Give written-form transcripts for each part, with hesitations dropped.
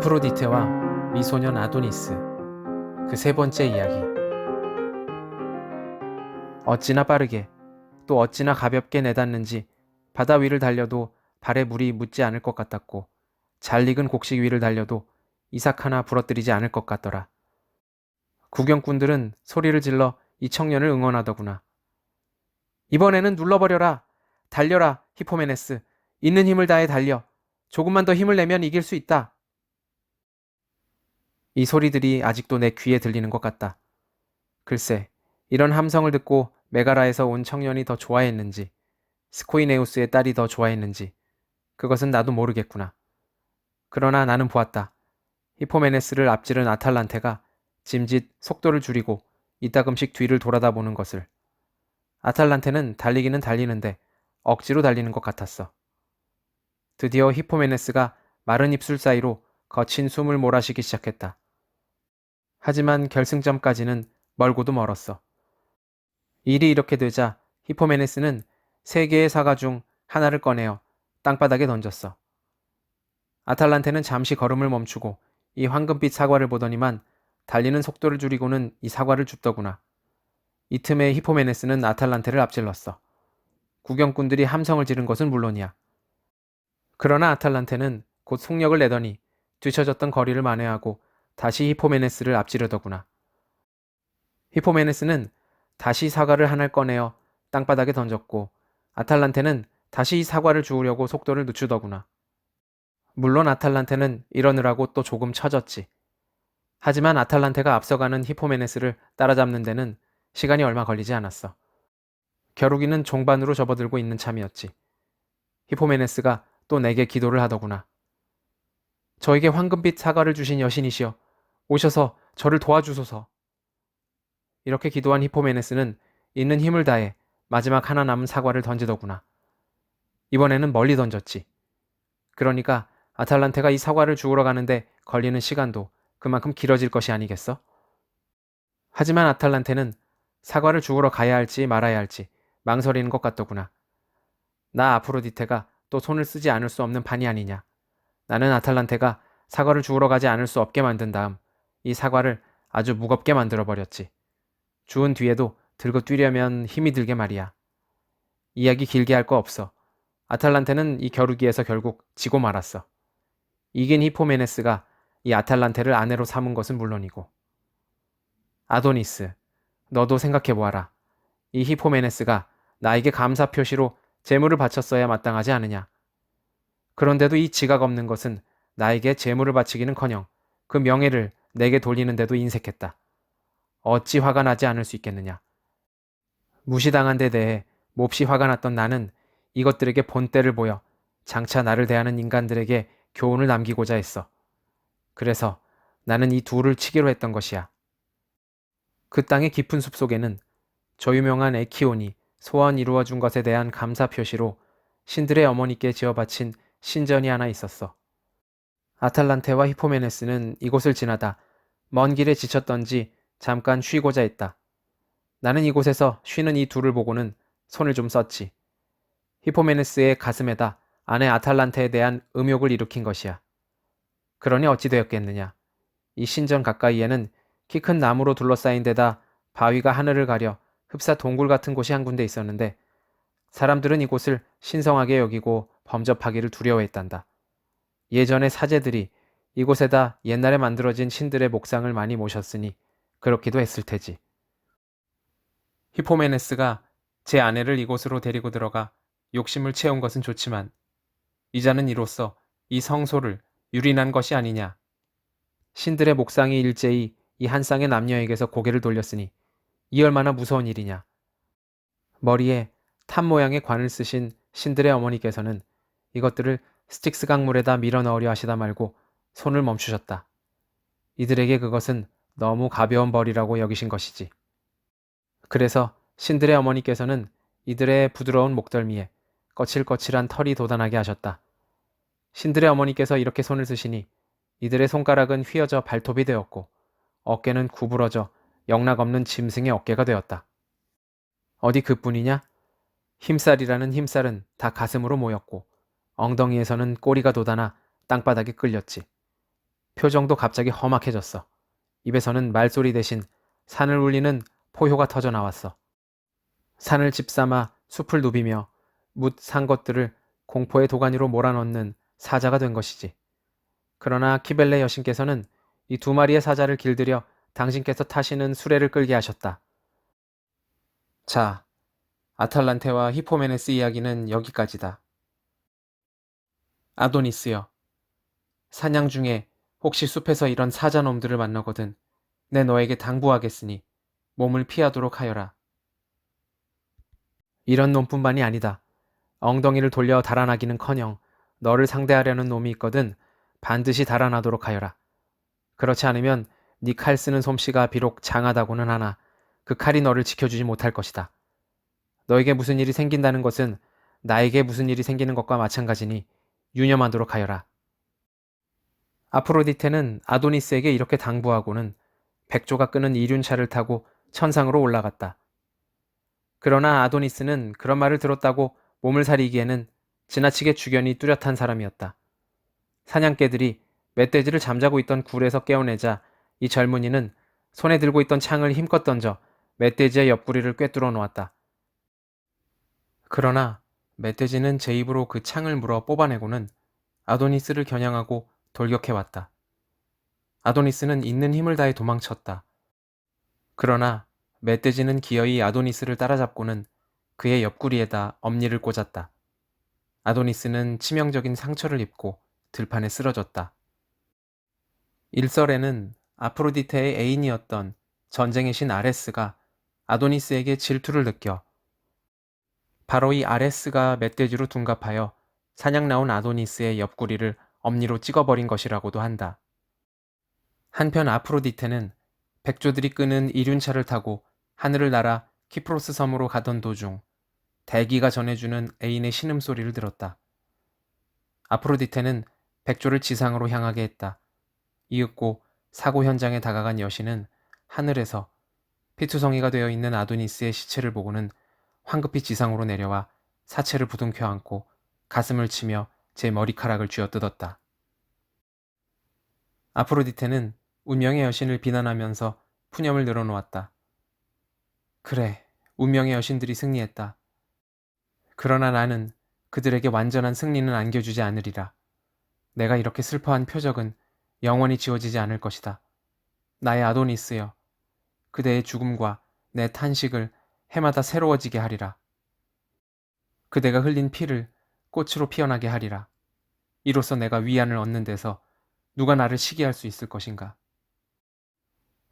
아프로디테와 미소년 아도니스. 그 세 번째 이야기. 어찌나 빠르게 또 어찌나 가볍게 내닿는지 바다 위를 달려도 발에 물이 묻지 않을 것 같았고, 잘 익은 곡식 위를 달려도 이삭 하나 부러뜨리지 않을 것 같더라. 구경꾼들은 소리를 질러 이 청년을 응원하더구나. 이번에는 눌러버려라. 달려라, 히포메네스. 있는 힘을 다해 달려. 조금만 더 힘을 내면 이길 수 있다. 이 소리들이 아직도 내 귀에 들리는 것 같다. 글쎄, 이런 함성을 듣고 메가라에서 온 청년이 더 좋아했는지, 스코이네우스의 딸이 더 좋아했는지, 그것은 나도 모르겠구나. 그러나 나는 보았다. 히포메네스를 앞지른 아탈란테가 짐짓 속도를 줄이고 이따금씩 뒤를 돌아다보는 것을. 아탈란테는 달리기는 달리는데 억지로 달리는 것 같았어. 드디어 히포메네스가 마른 입술 사이로 거친 숨을 몰아쉬기 시작했다. 하지만 결승점까지는 멀고도 멀었어. 일이 이렇게 되자 히포메네스는 세 개의 사과 중 하나를 꺼내어 땅바닥에 던졌어. 아탈란테는 잠시 걸음을 멈추고 이 황금빛 사과를 보더니만 달리는 속도를 줄이고는 이 사과를 줍더구나. 이 틈에 히포메네스는 아탈란테를 앞질렀어. 구경꾼들이 함성을 지른 것은 물론이야. 그러나 아탈란테는 곧 속력을 내더니 뒤처졌던 거리를 만회하고 다시 히포메네스를 앞지르더구나. 히포메네스는 다시 사과를 하나를 꺼내어 땅바닥에 던졌고, 아탈란테는 다시 이 사과를 주우려고 속도를 늦추더구나. 물론 아탈란테는 이러느라고 또 조금 처졌지. 하지만 아탈란테가 앞서가는 히포메네스를 따라잡는 데는 시간이 얼마 걸리지 않았어. 겨루기는 종반으로 접어들고 있는 참이었지. 히포메네스가 또 내게 기도를 하더구나. 저에게 황금빛 사과를 주신 여신이시여, 오셔서 저를 도와주소서. 이렇게 기도한 히포메네스는 있는 힘을 다해 마지막 하나 남은 사과를 던지더구나. 이번에는 멀리 던졌지. 그러니까 아탈란테가 이 사과를 주우러 가는데 걸리는 시간도 그만큼 길어질 것이 아니겠어? 하지만 아탈란테는 사과를 주우러 가야 할지 말아야 할지 망설이는 것 같더구나. 나 아프로디테가 또 손을 쓰지 않을 수 없는 판이 아니냐. 나는 아탈란테가 사과를 주우러 가지 않을 수 없게 만든 다음 이 사과를 아주 무겁게 만들어버렸지. 주운 뒤에도 들고 뛰려면 힘이 들게 말이야. 이야기 길게 할 거 없어. 아탈란테는 이 겨루기에서 결국 지고 말았어. 이긴 히포메네스가 이 아탈란테를 아내로 삼은 것은 물론이고. 아도니스, 너도 생각해보아라. 이 히포메네스가 나에게 감사 표시로 재물을 바쳤어야 마땅하지 않으냐. 그런데도 이 지각 없는 것은 나에게 재물을 바치기는커녕 그 명예를 내게 돌리는데도 인색했다. 어찌 화가 나지 않을 수 있겠느냐. 무시당한 데 대해 몹시 화가 났던 나는 이것들에게 본때를 보여 장차 나를 대하는 인간들에게 교훈을 남기고자 했어. 그래서 나는 이 둘을 치기로 했던 것이야. 그 땅의 깊은 숲속에는 저 유명한 에키온이 소원 이루어준 것에 대한 감사 표시로 신들의 어머니께 지어바친 신전이 하나 있었어. 아탈란테와 히포메네스는 이곳을 지나다 먼 길에 지쳤던지 잠깐 쉬고자 했다. 나는 이곳에서 쉬는 이 둘을 보고는 손을 좀 썼지. 히포메네스의 가슴에다 아내 아탈란테에 대한 음욕을 일으킨 것이야. 그러니 어찌 되었겠느냐. 이 신전 가까이에는 키 큰 나무로 둘러싸인 데다 바위가 하늘을 가려 흡사 동굴 같은 곳이 한 군데 있었는데, 사람들은 이곳을 신성하게 여기고 범접하기를 두려워했단다. 예전의 사제들이 이곳에다 옛날에 만들어진 신들의 목상을 많이 모셨으니 그렇기도 했을 테지. 히포메네스가 제 아내를 이곳으로 데리고 들어가 욕심을 채운 것은 좋지만, 이자는 이로써 이 성소를 유린한 것이 아니냐. 신들의 목상이 일제히 이 한 쌍의 남녀에게서 고개를 돌렸으니 이 얼마나 무서운 일이냐. 머리에 탑 모양의 관을 쓰신 신들의 어머니께서는 이것들을 스틱스 강물에다 밀어 넣으려 하시다 말고 손을 멈추셨다. 이들에게 그것은 너무 가벼운 벌이라고 여기신 것이지. 그래서 신들의 어머니께서는 이들의 부드러운 목덜미에 거칠거칠한 털이 돋아나게 하셨다. 신들의 어머니께서 이렇게 손을 쓰시니 이들의 손가락은 휘어져 발톱이 되었고, 어깨는 구부러져 영락없는 짐승의 어깨가 되었다. 어디 그뿐이냐? 힘살이라는 힘살은 다 가슴으로 모였고, 엉덩이에서는 꼬리가 돋아나 땅바닥에 끌렸지. 표정도 갑자기 험악해졌어. 입에서는 말소리 대신 산을 울리는 포효가 터져 나왔어. 산을 집삼아 숲을 누비며 묻 산 것들을 공포의 도가니로 몰아넣는 사자가 된 것이지. 그러나 키벨레 여신께서는 이 두 마리의 사자를 길들여 당신께서 타시는 수레를 끌게 하셨다. 자, 아탈란테와 히포메네스 이야기는 여기까지다. 아도니스여, 사냥 중에 혹시 숲에서 이런 사자놈들을 만나거든 내 너에게 당부하겠으니 몸을 피하도록 하여라. 이런 놈뿐만이 아니다. 엉덩이를 돌려 달아나기는커녕 너를 상대하려는 놈이 있거든 반드시 달아나도록 하여라. 그렇지 않으면 네 칼 쓰는 솜씨가 비록 장하다고는 하나 그 칼이 너를 지켜주지 못할 것이다. 너에게 무슨 일이 생긴다는 것은 나에게 무슨 일이 생기는 것과 마찬가지니 유념하도록 하여라. 아프로디테는 아도니스에게 이렇게 당부하고는 백조가 끄는 이륜차를 타고 천상으로 올라갔다. 그러나 아도니스는 그런 말을 들었다고 몸을 사리기에는 지나치게 주견이 뚜렷한 사람이었다. 사냥개들이 멧돼지를 잠자고 있던 굴에서 깨어내자 이 젊은이는 손에 들고 있던 창을 힘껏 던져 멧돼지의 옆구리를 꿰뚫어 놓았다. 그러나 멧돼지는 제 입으로 그 창을 물어 뽑아내고는 아도니스를 겨냥하고 돌격해왔다. 아도니스는 있는 힘을 다해 도망쳤다. 그러나 멧돼지는 기어이 아도니스를 따라잡고는 그의 옆구리에다 엄니를 꽂았다. 아도니스는 치명적인 상처를 입고 들판에 쓰러졌다. 일설에는 아프로디테의 애인이었던 전쟁의 신 아레스가 아도니스에게 질투를 느껴 바로 이 아레스가 멧돼지로 둔갑하여 사냥 나온 아도니스의 옆구리를 엄니로 찍어버린 것이라고도 한다. 한편 아프로디테는 백조들이 끄는 이륜차를 타고 하늘을 날아 키프로스 섬으로 가던 도중 대기가 전해주는 애인의 신음소리를 들었다. 아프로디테는 백조를 지상으로 향하게 했다. 이윽고 사고 현장에 다가간 여신은 하늘에서 피투성이가 되어 있는 아도니스의 시체를 보고는 황급히 지상으로 내려와 사체를 부둥켜 안고 가슴을 치며 제 머리카락을 쥐어뜯었다. 아프로디테는 운명의 여신을 비난하면서 푸념을 늘어놓았다. 그래, 운명의 여신들이 승리했다. 그러나 나는 그들에게 완전한 승리는 안겨주지 않으리라. 내가 이렇게 슬퍼한 표적은 영원히 지워지지 않을 것이다. 나의 아도니스여, 그대의 죽음과 내 탄식을 해마다 새로워지게 하리라. 그대가 흘린 피를 꽃으로 피어나게 하리라. 이로써 내가 위안을 얻는 데서 누가 나를 시기할 수 있을 것인가.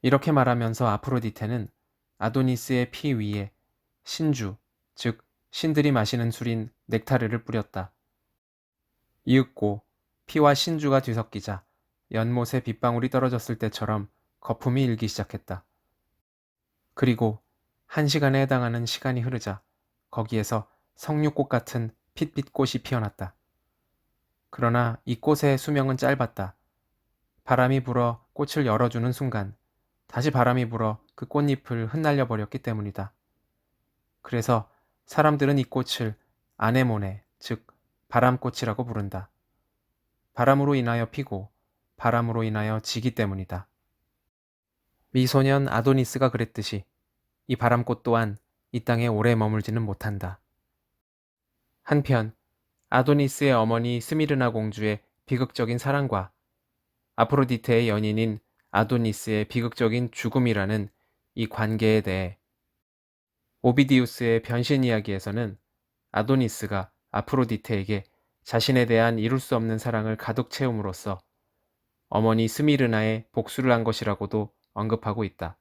이렇게 말하면서 아프로디테는 아도니스의 피 위에 신주, 즉 신들이 마시는 술인 넥타르를 뿌렸다. 이윽고 피와 신주가 뒤섞이자 연못에 빗방울이 떨어졌을 때처럼 거품이 일기 시작했다. 그리고 1시간에 해당하는 시간이 흐르자 거기에서 석류꽃 같은 핏빛 꽃이 피어났다. 그러나 이 꽃의 수명은 짧았다. 바람이 불어 꽃을 열어주는 순간 다시 바람이 불어 그 꽃잎을 흩날려 버렸기 때문이다. 그래서 사람들은 이 꽃을 아네모네, 즉 바람꽃이라고 부른다. 바람으로 인하여 피고 바람으로 인하여 지기 때문이다. 미소년 아도니스가 그랬듯이 이 바람꽃 또한 이 땅에 오래 머물지는 못한다. 한편 아도니스의 어머니 스미르나 공주의 비극적인 사랑과 아프로디테의 연인인 아도니스의 비극적인 죽음이라는 이 관계에 대해 오비디우스의 변신 이야기에서는 아도니스가 아프로디테에게 자신에 대한 이룰 수 없는 사랑을 가득 채움으로써 어머니 스미르나의 복수를 한 것이라고도 언급하고 있다.